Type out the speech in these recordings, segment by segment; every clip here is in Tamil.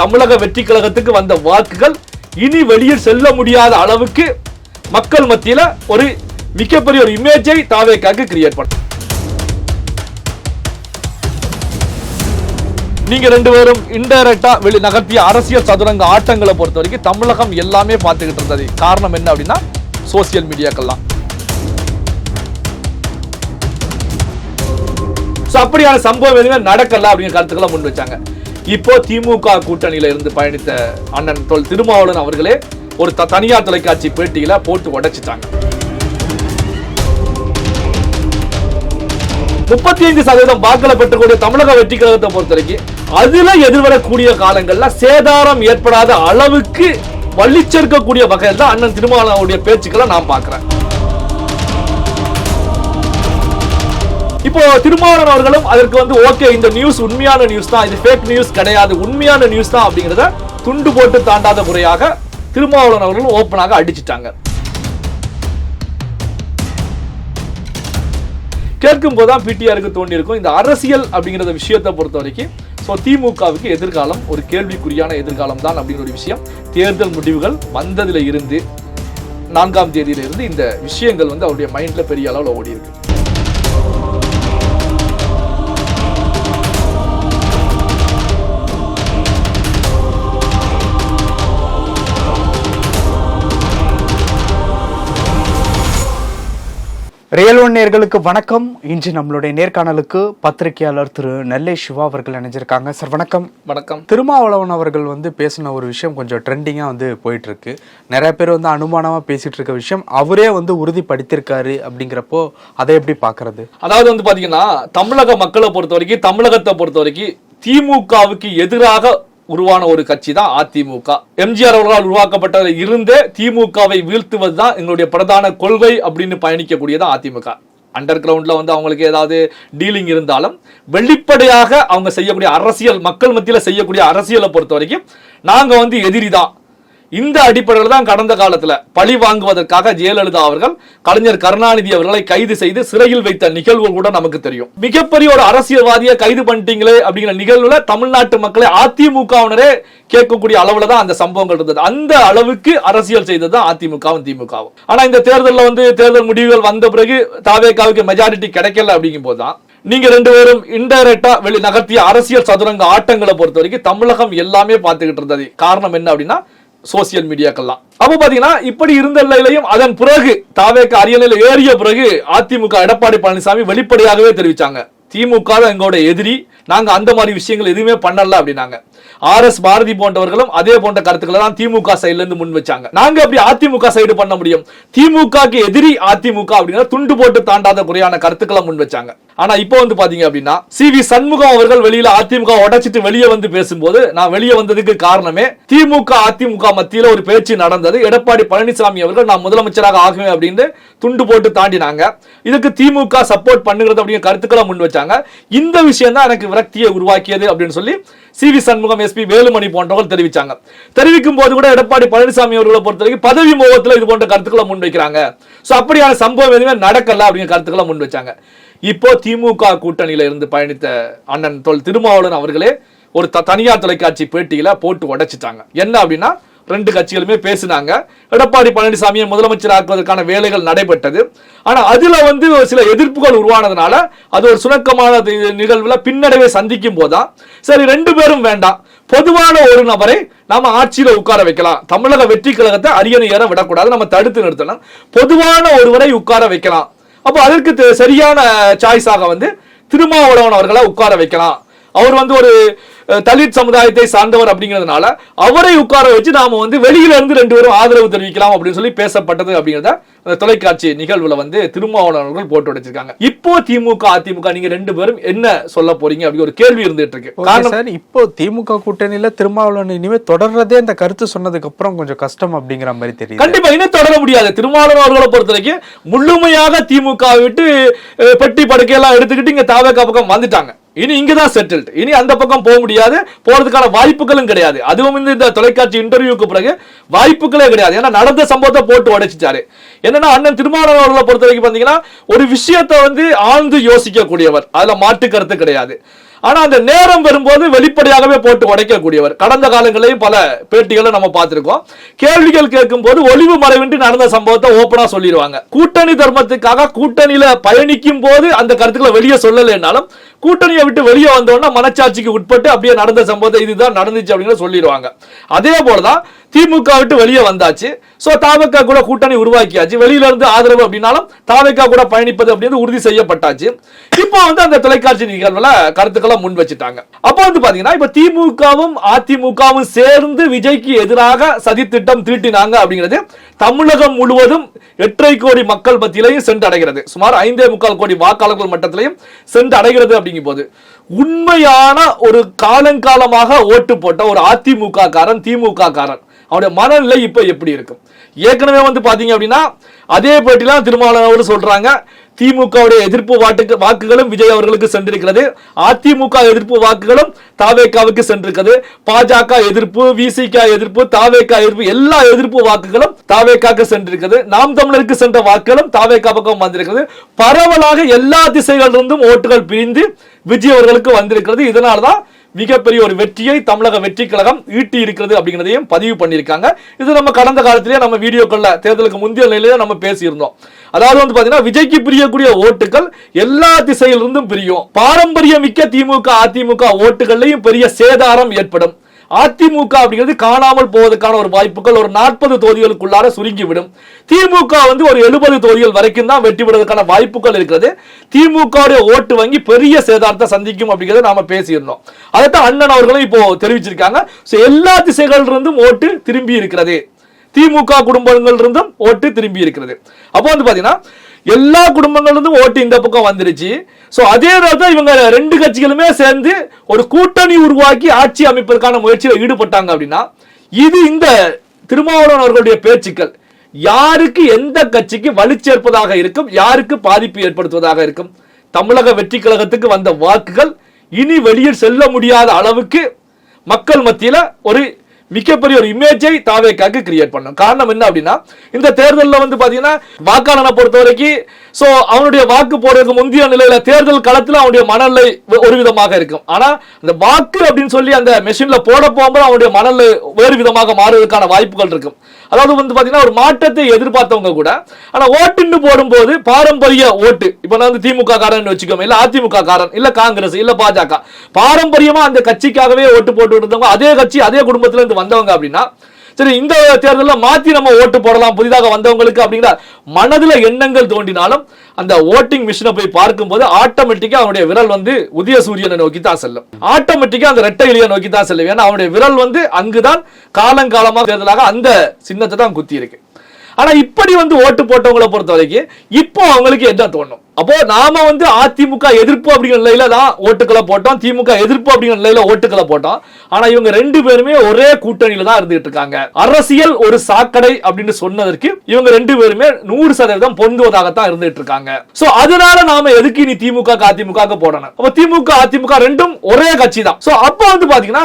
தமிழக வெற்றி கழகத்துக்கு வந்த வாக்குகள் இனி வெளியில் செல்ல முடியாத அளவுக்கு மக்கள் மத்தியில ஒரு மிகப்பெரிய ஒரு இமேஜை தாவேக்காக்கு கிரியேட் பண்ண. நீங்க ரெண்டு பேரும் இன்டைரக்டா வெளி நகர்த்திய அரசியல் சதுரங்க ஆட்டங்களை பொறுத்த வரைக்கும் தமிழகம் எல்லாமே பார்த்துக்கிட்டு இருந்தது. காரணம் என்ன அப்படின்னா சோசியல் மீடியாக்கள்லாம். அப்படியான சம்பவம் எதுவுமே நடக்கல அப்படிங்கிற கருத்துக்களை முன் வச்சாங்க. இப்போ திமுக கூட்டணியில இருந்து பயணித்த அண்ணன் திருமாவளவன் அவர்களே ஒரு தனியார் தொலைக்காட்சி பேட்டியில போட்டு உடைச்சிட்டாங்க. 35% வாக்குகளை பெற்றக்கூடிய தமிழக வெற்றி கழகத்தை பொறுத்த வரைக்கும் அதுல எதிர்வரக்கூடிய காலங்கள்ல சேதாரம் ஏற்படாத அளவுக்கு வள்ளிச்சேர்க்கக்கூடிய வகையில் தான் அண்ணன் திருமாவளவனுடைய பேச்சுக்களை நான் பார்க்கிறேன். இப்போ திருமாவளவன் அவர்களும் அதற்கு ஓகே, இந்த நியூஸ் உண்மையான நியூஸ் தான், இது ஃபேக் நியூஸ் கிடையாது, உண்மையான நியூஸ் தான் அப்படிங்கறத துண்டு போட்டு தாண்டாத முறையாக திருமாவளவன் அவர்களும் ஓப்பனாக அடிச்சிட்டாங்க. கேட்கும் போதுதான் பிடிஆருக்கு தோண்டி இருக்கும் இந்த அரசியல் அப்படிங்கிற விஷயத்தை பொறுத்த வரைக்கும் திமுகவுக்கு எதிர்காலம் ஒரு கேள்விக்குறியான எதிர்காலம் தான் அப்படிங்கிற ஒரு விஷயம். தேர்தல் முடிவுகள் வந்ததுல இருந்து 4ஆம் தேதியில இருந்து இந்த விஷயங்கள் அவருடைய மைண்ட்ல பெரிய அளவில் ஓடி இருக்கு. ரியல் ஒன் நேயர்களுக்கு வணக்கம். இன்று நம்மளுடைய நேர்காணலுக்கு பத்திரிகையாளர் திரு நெல்லை சிவா அவர்கள் இணைஞ்சிருக்காங்க. சார் வணக்கம். வணக்கம். திருமாவளவன் அவர்கள் பேசின ஒரு விஷயம் கொஞ்சம் ட்ரெண்டிங்கா போயிட்டு இருக்கு. நிறைய பேர் அனுமானமா பேசிட்டு இருக்க விஷயம் அவரே உறுதிப்படுத்திருக்காரு. அப்படிங்கிறப்போ அதை எப்படி பாக்குறது? அதாவது பாத்தீங்கன்னா தமிழக மக்களை பொறுத்த வரைக்கும், தமிழகத்தை பொறுத்த வரைக்கும் திமுகவுக்கு எதிராக உருவான ஒரு கட்சி தான் அதிமுக. எம்ஜிஆர் அவர்களால் உருவாக்கப்பட்டதில் இருந்தே திமுகவை வீழ்த்துவது தான் எங்களுடைய பிரதான கொள்கை அப்படின்னு பயணிக்கக்கூடியதான் அதிமுக. அண்டர் கிரவுண்ட்ல அவங்களுக்கு ஏதாவது டீலிங் இருந்தாலும் வெளிப்படையாக அவங்க செய்யக்கூடிய அரசியல், மக்கள் மத்தியில் செய்யக்கூடிய அரசியலை பொறுத்த வரைக்கும் நாங்க எதிரி தான். இந்த அடிப்படையில் தான் கடந்த காலத்தில் பழி வாங்குவதற்காக ஜெயலலிதா அவர்கள் கலைஞர் கருணாநிதி அவர்களை கைது செய்து சிறையில் வைத்த நிகழ்வு கூட நமக்கு தெரியும். மிகப்பெரிய ஒரு அரசியல்வாதியை கைது பண்ணிட்டீங்களே அப்படிங்கிற நிகழ்வுல தமிழ்நாட்டு மக்களை அதிமுகவினரே கேட்கக்கூடிய அளவுல தான் அந்த சம்பவங்கள் இருந்தது. அந்த அளவுக்கு அரசியல் செய்தது அதிமுகவும் திமுகவும். ஆனா இந்த தேர்தலில் தேர்தல் முடிவுகள் வந்த பிறகு தாவேக்காவுக்கு மெஜாரிட்டி கிடைக்கல அப்படிங்கும் போதுதான் நீங்க ரெண்டு பேரும் இன்டைரக்டா வெளி நகர்த்திய அரசியல் சதுரங்க ஆட்டங்களை பொறுத்த வரைக்கும் தமிழகம் எல்லாமே பார்த்துக்கிட்டு இருந்தது. காரணம் என்ன அப்படின்னா சோசியல் மீடியாக்கள்லாம். அப்ப பாத்தீங்கன்னா இப்படி இருந்த நிலையிலையும் அதன் பிறகு தாவேக்கா அரியணையில ஏறிய பிறகு அதிமுக எடப்பாடி பழனிசாமி வெளிப்படையாகவே தெரிவிச்சாங்க, திமுக எங்களோட எதிரி, நாங்க அந்த மாதிரி விஷயங்கள் எதுவுமே பண்ணல அப்படின்னாங்க. RS பாரதி போன்றவர்களும் அதே போன்ற கருத்துக்களை தான் திமுக சைடுல இருந்து முன் வச்சாங்க. நாங்க அப்படி அதிமுக சைடு பண்ண முடியும், திமுகக்கு எதிரி அதிமுக அப்படிங்கிற துண்டு போட்டு தாண்டாத குறையான கருத்துக்களை முன் வச்சாங்க. ஆனா இப்போ பாத்தீங்க அப்படின்னா CV சண்முகம் அவர்கள் வெளியில அதிமுக உடைச்சிட்டு வெளியே பேசும்போது நான் வெளியே வந்ததுக்கு காரணமே திமுக அதிமுக மத்தியில ஒரு பேச்சு நடந்தது. எடப்பாடி பழனிசாமி அவர்கள் நான் முதலமைச்சராக ஆகுவேன் அப்படின்னு துண்டு போட்டு தாண்டினாங்க. இதுக்கு திமுக சப்போர்ட் பண்ணுகிறது அப்படிங்கிற கருத்துக்களை முன் வச்சாங்க. இந்த விஷயம் தான் எனக்கு விரக்தியை உருவாக்கியது அப்படின்னு சொல்லி CV சண்முகம், SP வேலுமணி போன்றவர்கள் தெரிவிச்சாங்க. தெரிவிக்கும் போது கூட எடப்பாடி பழனிசாமி அவர்களை பொறுத்த வரைக்கும் பதவி மோகத்தில் இது போன்ற கருத்துக்களை முன் வைக்கிறாங்க. அப்படியான சம்பவம் எதுவுமே நடக்கல அப்படிங்கிற கருத்துக்களை முன் வச்சாங்க. இப்போ திமுக கூட்டணியில இருந்து பயணித்த அண்ணன் திருமாவளவன் அவர்களே ஒரு தனியார் தொலைக்காட்சி பேட்டியில போட்டு உடைச்சிட்டாங்க. என்ன அப்படின்னா ரெண்டு கட்சிகளுமே பேசினாங்க. எடப்பாடி பழனிசாமியை முதலமைச்சர் ஆக்குவதற்கான வேலைகள் நடைபெற்றது. ஆனா அதுல சில எதிர்ப்புகள் உருவானதுனால அது ஒரு சுணக்கமான நிகழ்வுல பின்னடைவை சந்திக்கும் போதுதான் சரி ரெண்டு பேரும் வேண்டாம், பொதுவான ஒரு நபரை நாம ஆட்சியில உட்கார வைக்கலாம், தமிழக வெற்றி கழகத்தை அரியணை ஏற விடக்கூடாது, நம்ம தடுத்து நிறுத்தலாம், பொதுவான ஒருவரை உட்கார வைக்கலாம். அப்போ அதற்கு சரியான சாய்ஸாக திருமாவளவன் அவர்களை உட்கார வைக்கலாம். அவர் ஒரு தலித் சமுதாயத்தை சார்ந்தவர் அப்படிங்கிறதுனால அவரை உட்கார வச்சு நாம வெளியில இருந்து ரெண்டு பேரும் ஆதரவு தெரிவிக்கலாம் அப்படின்னு சொல்லி பேசப்பட்டது அப்படிங்கிறத தொலைக்காட்சி நிகழ்வுல திருமாவளவன் அவர்கள் போட்டு உடைச்சிருக்காங்க. இப்போ திமுக அதிமுக நீங்க ரெண்டு பேரும் என்ன சொல்ல போறீங்க அப்படி ஒரு கேள்வி இருந்துட்டு இருக்கு. சார், இப்போ திமுக கூட்டணியில திருமாவளவன் இனிமே தொடர்றதே இந்த கருத்து சொன்னதுக்கு அப்புறம் கொஞ்சம் கஷ்டம் அப்படிங்கிற மாதிரி தெரியும். கண்டிப்பா இன்னும் தொடர முடியாது. திருமாவளவன் அவர்களை பொறுத்த வரைக்கும் முழுமையாக திமுக விட்டு பெட்டி படுக்கையெல்லாம் எடுத்துக்கிட்டு இங்க தாவேக்கா பக்கம் வந்துட்டாங்க. இனி இங்கதான் செட்டில்ட், இனி அந்த பக்கம் போக முடியாது, போறதுக்கான வாய்ப்புகளும் கிடையாது. அதுவும் இந்த தொலைக்காட்சி இன்டர்வியூக்கு பிறகு வாய்ப்புகளே கிடையாது. ஏன்னா நடந்த சம்பவத்தை போட்டு உடைச்சிட்டாரு. என்னன்னா அண்ணன் திருமாவளவன் அவர்களை பொறுத்த வரைக்கும் பாத்தீங்கன்னா ஒரு விஷயத்தை ஆழ்ந்து யோசிக்க கூடியவர், அதுல மாற்று கருத்து கிடையாது. ஆனா அந்த நேரம் வரும்போது வெளிப்படையாகவே போட்டு உடைக்கக்கூடியவர். கடந்த காலங்களையும் பல பேட்டிகளை நம்ம பார்த்திருக்கோம். கேள்விகள் கேட்கும் போது ஒளிவு மறைவின்றி நடந்த சம்பவத்தை ஓப்பனா சொல்லிடுவாங்க. கூட்டணி தர்மத்துக்காக கூட்டணியில பயணிக்கும் போது அந்த கருத்துக்களை வெளியே சொல்லலைன்னாலும் கூட்டணியை விட்டு வெளியே வந்தோம்னா மனச்சாட்சிக்கு உட்பட்டு அப்படியே நடந்த சம்பவத்தை இதுதான் நடந்துச்சு அப்படின்னு சொல்லிடுவாங்க. அதே போலதான் திமுக விட்டு வெளியே வந்தாச்சு. சோ தாவேகா கூட கூட்டணி உருவாக்கியாச்சு. வெளியில இருந்து ஆதரவு அப்படின்னாலும் தாவேகா கூட பயணிப்பது அப்படின்னு உறுதி செய்யப்பட்டாச்சு. இப்போ அந்த தொலைக்காட்சி நிகழ்வுல கருத்துக்களை முன் வச்சுட்டாங்க. அப்போ பாத்தீங்கன்னா இப்ப திமுகவும் அதிமுகவும் சேர்ந்து விஜய்க்கு எதிராக சதி திட்டம் தீட்டினாங்க அப்படிங்கிறது தமிழகம் முழுவதும் 8.5 கோடி மக்கள் மத்தியிலையும் சென்று அடைகிறது. சுமார் 5.25 கோடி வாக்காளர்கள் மட்டத்திலையும் சென்று அடைகிறது. அப்படிங்கும் போது உண்மையான ஒரு காலங்காலமாக ஓட்டு போட்ட ஒரு அதிமுக காரன் திமுக காரன் அவருடைய மனநிலை இப்ப எப்படி இருக்கும்? ஏற்கனவே பாத்தீங்க அப்படின்னா அதே பேட்டிலாம் திருமாவளவன் சொல்றாங்க, திமுகவுடைய எதிர்ப்பு வாக்குகளும் விஜய் அவர்களுக்கு சென்றிருக்கிறது, அதிமுக எதிர்ப்பு வாக்குகளும் தாவேகாவுக்கு சென்றிருக்கிறது, பாஜக எதிர்ப்பு, விசிக எதிர்ப்பு, தாவேகா எதிர்ப்பு, எல்லா எதிர்ப்பு வாக்குகளும் தாவேகாவுக்கு சென்றிருக்கிறது, நாம் தமிழருக்கு சென்ற வாக்குகளும் தாவேகா பக்கம் வந்திருக்கிறது. பரவலாக எல்லா திசைகளிலிருந்தும் ஓட்டுகள் பிரிந்து விஜய் அவர்களுக்கு வந்திருக்கிறது. இதனால்தான் மிகப்பெரிய ஒரு வெற்றியை தமிழக வெற்றி கழகம் ஈட்டி இருக்கிறது அப்படிங்கிறதையும் பதிவு பண்ணியிருக்காங்க. இது நம்ம கடந்த காலத்திலேயே நம்ம வீடியோக்கள்ல தேர்தலுக்கு முந்தைய நிலையில நம்ம பேசியிருந்தோம். அதாவது பாத்தீங்கன்னா விஜய்க்கு பிரியக்கூடிய ஓட்டுகள் எல்லா திசையிலிருந்தும் பிரியும். பாரம்பரியமிக்க திமுக அதிமுக ஓட்டுகள்லையும் பெரிய சேதாரம் ஏற்படும். அதிமுக அப்படிங்கிறது காணாமல் போவதற்கான ஒரு வாய்ப்புகள் ஒரு 40 தொகுதிகளுக்குள்ளார சுருங்கிவிடும். திமுக ஒரு 70 தொகுதிகள் வரைக்கும் தான் வெற்றி பெறுவதற்கான வாய்ப்புகள் இருக்கிறது. திமுக ஓட்டு வங்கி பெரிய சேதாரத்தை சந்திக்கும் அப்படிங்கிறத நாம பேசியிருந்தோம். அதைத்தான் அண்ணன் அவர்களும் இப்போ தெரிவிச்சிருக்காங்க. எல்லா திசைகளிலிருந்தும் ஓட்டு திரும்பி இருக்கிறது, திமுக குடும்பங்கள் இருந்தும் ஓட்டு திரும்பி இருக்கிறது. அப்போ பாத்தீங்கன்னா எல்லா குடும்பங்களிலிருந்தும் ஓட்டு இந்த பக்கம் வந்துருச்சு. சோ அதே நேரத்தில் இவங்க ரெண்டு கட்சிகளுமே சேர்ந்து ஒரு கூட்டணி உருவாக்கி ஆட்சி அமைப்பதற்கான முயற்சியில் ஈடுபட்டாங்க அப்படின்னா இது இந்த திருமாவளவன் அவர்களுடைய பேச்சுக்கள் யாருக்கு எந்த கட்சிக்கு வலு சேர்ப்பதாக இருக்கும், யாருக்கு பாதிப்பு ஏற்படுத்துவதாக இருக்கும்? தமிழக வெற்றி கழகத்துக்கு வந்த வாக்குகள் இனி வெளியில் செல்ல முடியாத அளவுக்கு மக்கள் மத்தியில ஒரு மிகப்பெரிய ஒரு இமேஜை தாவேகாக்கு கிரியேட் பண்ணும். காரணம் என்ன அப்படின்னா இந்த தேர்தலில் பாத்தீங்கன்னா வாக்காளனை பொறுத்த வரைக்கும் சோ அவனுடைய வாக்கு போடுறதுக்கு முந்தைய நிலையில தேர்தல் களத்துல அவனுடைய மனநிலை ஒரு விதமாக இருக்கும். ஆனா அந்த வாக்கு அப்படின்னு சொல்லி அந்த மெஷின்ல போட போகும்போது அவனுடைய மனநிலை வேறு விதமாக மாறுவதற்கான வாய்ப்புகள் இருக்கும். அதாவது பாத்தீங்கன்னா ஒரு மாற்றத்தை எதிர்பார்த்தவங்க கூட ஆனா ஓட்டுன்னு போடும்போது பாரம்பரிய ஓட்டு இப்ப திமுக காரன் வச்சுக்கோங்க, இல்ல அதிமுக காரன், இல்ல காங்கிரஸ், இல்ல பாஜக பாரம்பரியமா அந்த கட்சிக்காகவே ஓட்டு போட்டு இருந்தவங்க அதே கட்சி அதே குடும்பத்துல இருந்து வந்தவங்க அப்படின்னா சரி இந்த தேர்தலில் மாத்தி நம்ம ஓட்டு போடலாம் புதிதாக வந்தவங்களுக்கு அப்படிங்கிற மனதுல எண்ணங்கள் தோன்றினாலும் அந்த ஓட்டிங் மிஷினை போய் பார்க்கும்போது ஆட்டோமேட்டிக்கா அவனுடைய விரல் உதய சூரியனை நோக்கி தான் செல்லும். ஆட்டோமேட்டிக்கா அந்த ரெட்டை இலையை நோக்கி தான் செல்லும். ஏன்னா அவனுடைய விரல் அங்குதான் காலங்காலமாக தேர்தலாக அந்த சின்னத்தை தான் குத்தி இருக்கு. ஆனா இப்படி ஓட்டு போட்டவங்களை பொறுத்த வரைக்கும் இப்போ அவங்களுக்கு என்ன தோணும்? அப்போ நாம அதிமுக எதிர்ப்பு அப்படிங்கிற நிலையில தான் ஓட்டுக்களை போட்டோம், திமுக எதிர்ப்பு அப்படிங்கிற நிலையில ஓட்டுக்களை போட்டோம். ஆனா இவங்க ரெண்டு பேருமே ஒரே கூட்டணியில தான் இருந்துட்டு இருக்காங்க. அரசியல் ஒரு சாக்கடை அப்படின்னு சொன்னதற்கு இவங்க ரெண்டு பேருமே 100% பொந்துவதாகத்தான் இருந்துட்டு இருக்காங்க. சோ அதனால நாம எதுக்கு நீ திமுக அதிமுக போடணும்? அப்ப திமுக அதிமுக ரெண்டும் ஒரே கட்சி தான். சோ அப்ப பாத்தீங்கன்னா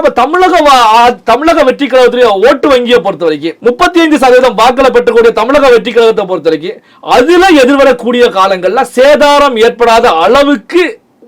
தமிழக வெற்றி கழகத்துடைய ஓட்டு வங்கியை பொறுத்த வரைக்கும் 35% வாக்களை பெற்றக்கூடிய தமிழக வெற்றி கழகத்தை பொறுத்த வரைக்கும் அதுல எதிர்வரக்கூடிய காலங்கள்ல சேதாரம் ஏற்படாத அளவுக்கு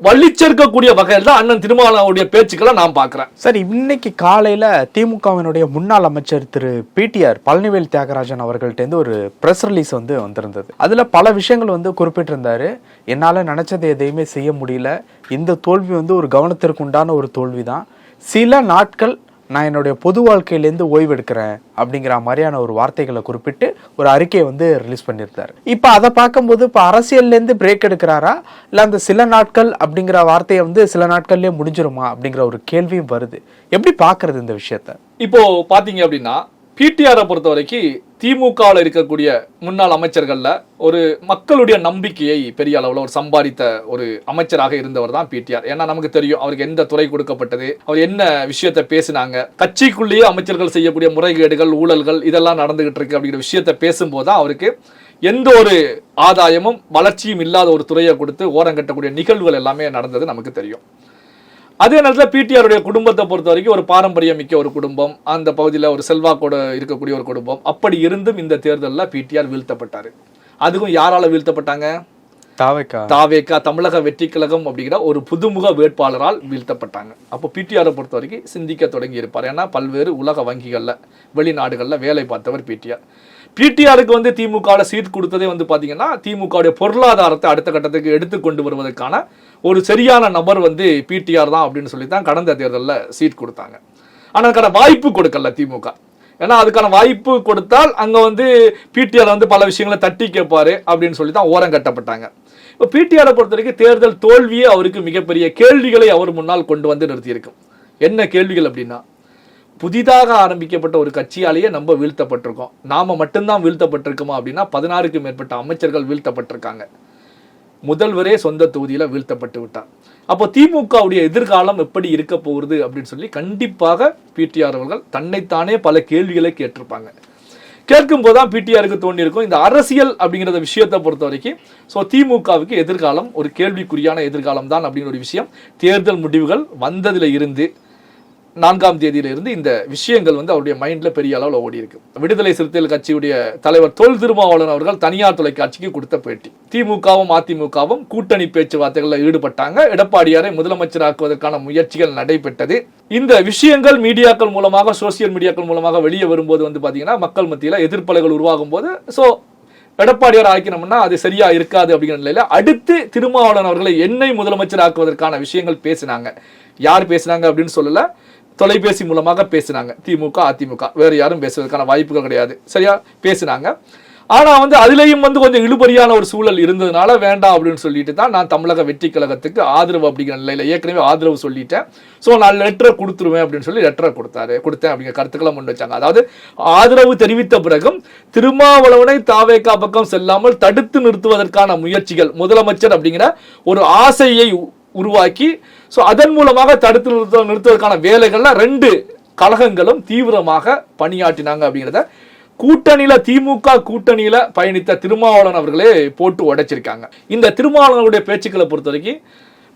வள்ளிச்சேர்க்கக்கூடிய வகையில் தான் அண்ணன் திருமாவளவனுடைய பேச்சுக்களை நான் பார்க்கிறேன். சார், இன்னைக்கு காலையில திமுகவினுடைய முன்னாள் அமைச்சர் திரு பிடிஆர் பழனிவேல் தியாகராஜன் அவர்கள்ட்ட ஒரு பிரஸ் ரிலீஸ் வந்திருந்தது. அதுல பல விஷயங்கள் குறிப்பிட்டிருந்தாரு. என்னால நினைச்சது எதையுமே செய்ய முடியல, இந்த தோல்வி ஒரு கவனத்திற்கு உண்டான ஒரு தோல்வி தான், சில நாட்கள் நான் என்னுடைய பொது வாழ்க்கையிலேருந்து ஓய்வு எடுக்கிறேன் அப்படிங்கிற மாதிரியான ஒரு வார்த்தைகளை குறிப்பிட்டு ஒரு அறிக்கையை ரிலீஸ் பண்ணியிருந்தார். இப்போ அதை பார்க்கும்போது இப்போ அரசியல்லேருந்து பிரேக் எடுக்கிறாரா இல்லை அந்த சில நாட்கள் அப்படிங்கிற வார்த்தையை சில நாட்கள்லேயே முடிஞ்சிருமா அப்படிங்கிற ஒரு கேள்வியும் வருது. எப்படி பார்க்கறது இந்த விஷயத்த? இப்போ பார்த்தீங்க அப்படின்னா பிடிஆரை பொறுத்த வரைக்கும் திமுகவில் இருக்கக்கூடிய முன்னாள் அமைச்சர்கள்ல ஒரு மக்களுடைய நம்பிக்கையை பெரிய அளவில் ஒரு சம்பாதித்த ஒரு அமைச்சராக இருந்தவர் தான் பிடிஆர். ஏன்னா நமக்கு தெரியும் அவருக்கு எந்த துறை கொடுக்கப்பட்டது, அவர் என்ன விஷயத்தை பேசினாங்க, கட்சிக்குள்ளேயே அமைச்சர்கள் செய்யக்கூடிய முறைகேடுகள் ஊழல்கள் இதெல்லாம் நடந்துகிட்டு இருக்கு அப்படிங்கிற விஷயத்தை பேசும்போது அவருக்கு எந்த ஒரு ஆதாயமும் வளர்ச்சியும் இல்லாத ஒரு துறையை கொடுத்து ஓரங்கட்டக்கூடிய நிகழ்வுகள் எல்லாமே நடந்தது நமக்கு தெரியும். அதே நேரத்தில் பிடிஆருடைய குடும்பத்தை பொறுத்த வரைக்கும் ஒரு பாரம்பரியம் மிக்க ஒரு குடும்பம், அந்த பகுதியில் ஒரு செல்வாக்கோடு இருக்கக்கூடிய ஒரு குடும்பம். அப்படி இருந்தும் இந்த தேர்தலில் பிடிஆர் வீழ்த்தப்பட்டார். அதுவும் யாரால வீழ்த்தப்பட்டாங்க? தாவேகா தமிழக வெற்றி கழகம் அப்படிங்கிற ஒரு புதுமுக வேட்பாளரால் வீழ்த்தப்பட்டாங்க. அப்போ பிடிஆரை பொறுத்த வரைக்கும் சிந்திக்க தொடங்கி இருப்பார். ஏன்னா பல்வேறு உலக வங்கிகள்ல வெளிநாடுகள்ல வேலை பார்த்தவர் பிடிஆருக்கு வந்து திமுக சீட் கொடுத்ததே வந்து பாத்தீங்கன்னா திமுக பொருளாதாரத்தை அடுத்த கட்டத்துக்கு எடுத்து கொண்டு வருவதற்கான ஒரு சரியான நபர் வந்து பிடிஆர் தான் அப்படின்னு சொல்லி தான் கடந்த தேர்தலில் சீட் கொடுத்தாங்க. ஆனா அதுக்கான வாய்ப்பு கொடுக்கல திமுக. ஏன்னா அதுக்கான வாய்ப்பு கொடுத்தால் அங்க வந்து பிடிஆர் வந்து பல விஷயங்களை தட்டி கேட்பாரு அப்படின்னு சொல்லி தான் ஓரம் கட்டப்பட்டாங்க. இப்போ பிடிஆரை பொறுத்த வரைக்கும் தேர்தல் தோல்வியே அவருக்கு மிகப்பெரிய கேள்விகளை அவர் முன்னால் கொண்டு வந்து நிறுத்தியிருக்கும். என்ன கேள்விகள் அப்படின்னா, புதிதாக ஆரம்பிக்கப்பட்ட ஒரு கட்சியாலேயே நம்ம வீழ்த்தப்பட்டிருக்கோம், நாம மட்டும்தான் வீழ்த்தப்பட்டிருக்கோமா அப்படின்னா 16க்கும் மேற்பட்ட அமைச்சர்கள் வீழ்த்தப்பட்டிருக்காங்க. முதல்வரே சொந்த தொகுதியில வீழ்த்தப்பட்டு விட்டார். அப்போ திமுகவுடைய எதிர்காலம் எப்படி இருக்க போகுது அப்படின்னு சொல்லி கண்டிப்பாக பிடிஆர் அவர்கள் தன்னைத்தானே பல கேள்விகளை கேட்டிருப்பாங்க. கேட்கும் போதுதான் பிடிஆருக்கு தோண்டி இருக்கும் இந்த அரசியல் அப்படிங்கிற விஷயத்தை பொறுத்த வரைக்கும் திமுகவுக்கு எதிர்காலம் ஒரு கேள்விக்குறியான எதிர்காலம் தான் அப்படிங்கிற ஒரு விஷயம் தேர்தல் முடிவுகள் வந்ததுல இருந்து 4ஆம் தேதியிலிருந்து இந்த விஷயங்கள் வந்து அவருடைய மைண்ட்ல பெரிய அளவில் ஓடி இருக்கு. விடுதலை சிறுத்தைகள் கட்சியுடைய தலைவர் தொல் திருமாவளவன் அவர்கள் தனியார் தொலைக்காட்சிக்கு கொடுத்த பேட்டி, திமுகவும் அதிமுகவும் கூட்டணி பேச்சுவார்த்தைகளில் ஈடுபட்டாங்க, எடப்பாடியாரை முதலமைச்சராக்குவதற்கான முயற்சிகள் நடைபெற்றது. இந்த விஷயங்கள் மீடியாக்கள் மூலமாக சோசியல் மீடியாக்கள் மூலமாக வெளியே வரும்போது வந்து பாத்தீங்கன்னா மக்கள் மத்தியில் எதிர்ப்பலைகள் உருவாகும் போது எடப்பாடியார் ஆக்கினோம்னா அது சரியா இருக்காது அப்படிங்கிற நிலையில அடுத்து திருமாவளவன் அவர்களை என்னை முதலமைச்சர் ஆக்குவதற்கான விஷயங்கள் பேசினாங்க. யார் பேசினாங்க அப்படின்னு சொல்லல, தொலைபேசி மூலமாக பேசினாங்க. திமுக அதிமுக வேறு யாரும் பேசுவதற்கான வாய்ப்புகள் கிடையாது, சரியா பேசினாங்க. ஆனா வந்து அதுலயும் வந்து கொஞ்சம் இழுபறியான ஒரு சூழல் இருந்ததுனால வேண்டாம் அப்படின்னு சொல்லிட்டு தான் நான் தமிழக வெற்றி கழகத்துக்கு ஆதரவு அப்படிங்கிற நிலையில ஏற்கனவே ஆதரவு சொல்லிட்டேன், நான் லெட்டரை கொடுத்துருவேன் அப்படின்னு சொல்லி லெட்டரை கொடுத்தேன் அப்படிங்கிற கருத்துக்களை முன் வச்சாங்க. அதாவது ஆதரவு தெரிவித்த பிறகும் திருமாவளவனை தாவேகா பக்கம் செல்லாமல் தடுத்து நிறுத்துவதற்கான முயற்சிகள், முதலமைச்சர் அப்படிங்கிற ஒரு ஆசையை உருவாக்கி அதன் மூலமாக தடுத்து நிறுத்துவதற்கான வேலைகள்ல 2 கழகங்களும் தீவிரமாக பணியாற்றினாங்க அப்படிங்கிறத கூட்டணியில திமுக கூட்டணியில பயணித்த திருமாவளவன் அவர்களே போட்டு உடைச்சிருக்காங்க. இந்த திருமாவளவனுடைய பேச்சுக்களை பொறுத்த வரைக்கும்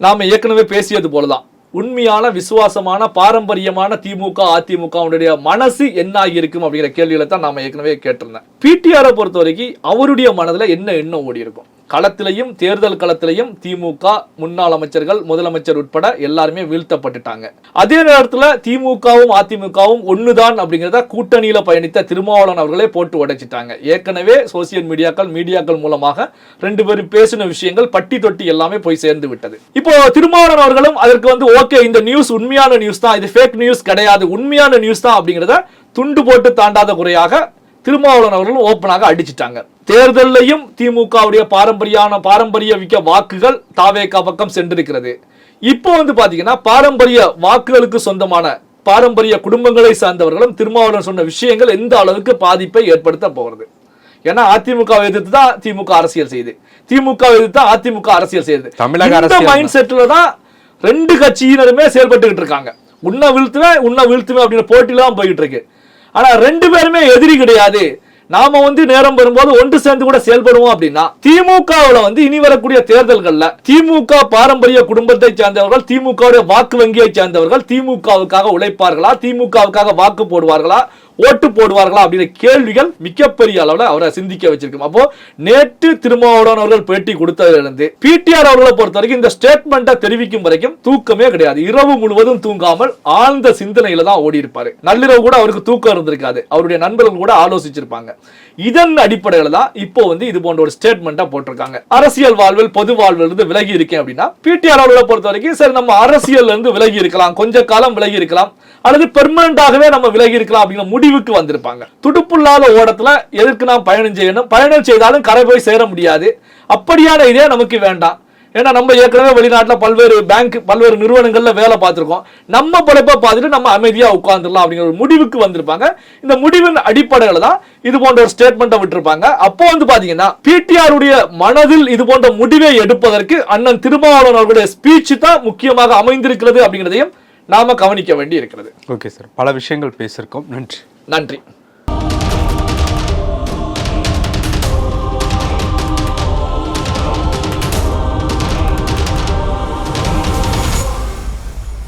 நாம ஏற்கனவே பேசியது போலதான் உண்மையான விசுவாசமான பாரம்பரியமான திமுக அதிமுக மனசு என்ன இருக்கும் அப்படிங்கிற கேள்விகளை தான் நாம ஏற்கனவே கேட்டிருந்தேன். பிடிஆரை பொறுத்த வரைக்கும் அவருடைய மனதுல என்ன எண்ணம் ஓடி இருக்கும், களத்திலையும் தேர்தல் களத்திலையும் திமுக முன்னாள் அமைச்சர்கள் முதலமைச்சர் உட்பட எல்லாருமே வீழ்த்தப்பட்டுட்டாங்க. அதே நேரத்தில் திமுகவும் அதிமுகவும் ஒண்ணுதான் அப்படிங்கிறத கூட்டணியில பயணித்த திருமாவளவன் அவர்களே போட்டு உடைச்சிட்டாங்க. ஏற்கனவே சோசியல் மீடியாக்கள் மூலமாக 2 பேரும் பேசின விஷயங்கள் பட்டி தொட்டி எல்லாமே போய் சேர்ந்து விட்டது. இப்போ திருமாவளவன் அவர்களும் அதற்கு வந்து ஓகே இந்த நியூஸ் உண்மையான நியூஸ் தான், இது ஃபேக் நியூஸ் கிடையாது, உண்மையான நியூஸ் தான் அப்படிங்கிறத துண்டு போட்டு தாண்டாத குறையாக திருமாவளவன் அவர்களும் ஓப்பனாக அடிச்சிட்டாங்க. தேர்தலையும் திமுகவுடைய பாரம்பரிய மிக்க வாக்குகள் தாவேகா பக்கம் சென்றிருக்கிறது. இப்போ வந்து பாத்தீங்கன்னா பாரம்பரிய வாக்குகளுக்கு சொந்தமான பாரம்பரிய குடும்பங்களை சார்ந்தவர்களும் திருமாவளவன் சொன்ன விஷயங்கள் எந்த அளவுக்கு பாதிப்பை ஏற்படுத்த போகிறது. ஏன்னா அதிமுக எதிர்த்து தான் திமுக அரசியல் செய்யுது, திமுக எதிர்த்து தான் அதிமுக அரசியல் செய்யுது. தமிழக மைண்ட் செட்ல தான் 2 கட்சியினருமே செயல்பட்டு இருக்காங்க. உன்ன வீழ்த்துவேன் அப்படின்ற போட்டியில தான் போயிட்டு இருக்கு. ஆனா 2 பேருமே எதிரி கிடையாது, நாம வந்து நேரம் வரும்போது ஒன்று சேர்ந்து கூட செயல்படுவோம் அப்படின்னா திமுகவுல வந்து இனி வரக்கூடிய தேர்தல்கள்ல திமுக பாரம்பரிய குடும்பத்தை சேர்ந்தவர்கள், திமுக வாக்கு வங்கியை சேர்ந்தவர்கள் திமுகவுக்காக உழைப்பார்களா, திமுகவுக்காக வாக்கு போடுவார்களா, ஓட்டு போடுவார்களா அப்படிங்கிற கேள்விகள் மிகப்பெரிய அளவில் அவரை சிந்திக்க வச்சிருக்கும். அப்போ நேற்று திருமாவளவன் அவர்கள் பேட்டி கொடுத்ததிலிருந்து பிடிஆர் அவர்களை பொறுத்த வரைக்கும் இந்த ஸ்டேட்மெண்ட்டை தெரிவிக்கும் வரைக்கும் தூக்கமே கிடையாது. இரவு முழுவதும் தூங்காமல் ஆழ்ந்த சிந்தனையில தான் ஓடி இருப்பாரு. நள்ளிரவு கூட அவருக்கு தூக்கம் இருந்திருக்காது, அவருடைய நண்பர்கள் கூட ஆலோசிச்சிருப்பாங்க. இதன் அடிப்படையில் தான் இப்போ வந்து இது போன்ற ஒரு ஸ்டேட்மெண்ட்டை போட்டிருக்காங்க. அரசியல் வாழ்வில் பொது வாழ்வில் இருந்து விலகி இருக்கேன் அப்படின்னா பிடிஆர் அவர்களை பொறுத்த வரைக்கும் சரி நம்ம அரசியல் இருந்து விலகி இருக்கலாம், கொஞ்ச காலம் விலகி இருக்கலாம், அல்லது பெர்மனண்டாகவே நம்ம விலகி இருக்கலாம் அப்படிங்கிற முடிவுக்கு வந்திருப்பாங்க. துடுப்புள்ளாத ஓடத்துல எதற்கு நாம் பயணம் செய்யணும், பயணம் செய்தாலும் கரை போய் சேர முடியாது, அப்படியான இதே நமக்கு வேண்டாம். ஏன்னா நம்ம ஏற்கனவே வெளிநாட்டில் பல்வேறு நிறுவனங்கள்ல வேலை பார்த்திருக்கோம், நம்ம படைப்பை பார்த்துட்டு நம்ம அமைதியா உட்கார்ந்துடலாம் அப்படிங்கிற ஒரு முடிவுக்கு வந்திருப்பாங்க. இந்த முடிவின் அடிப்படையில் தான் இது போன்ற ஒரு ஸ்டேட்மெண்ட்டை விட்டுருப்பாங்க. அப்போ வந்து பாத்தீங்கன்னா பிடிஆர் உடைய மனதில் இது போன்ற முடிவை எடுப்பதற்கு அண்ணன் திருமாவளவன் அவர்களுடைய ஸ்பீச் தான் முக்கியமாக அமைந்திருக்கிறது அப்படிங்கிறதையும் நாம கவனிக்க வேண்டி இருக்கிறது. ஓகே சார், பல விஷயங்கள் பேசியிருக்கோம். நன்றி.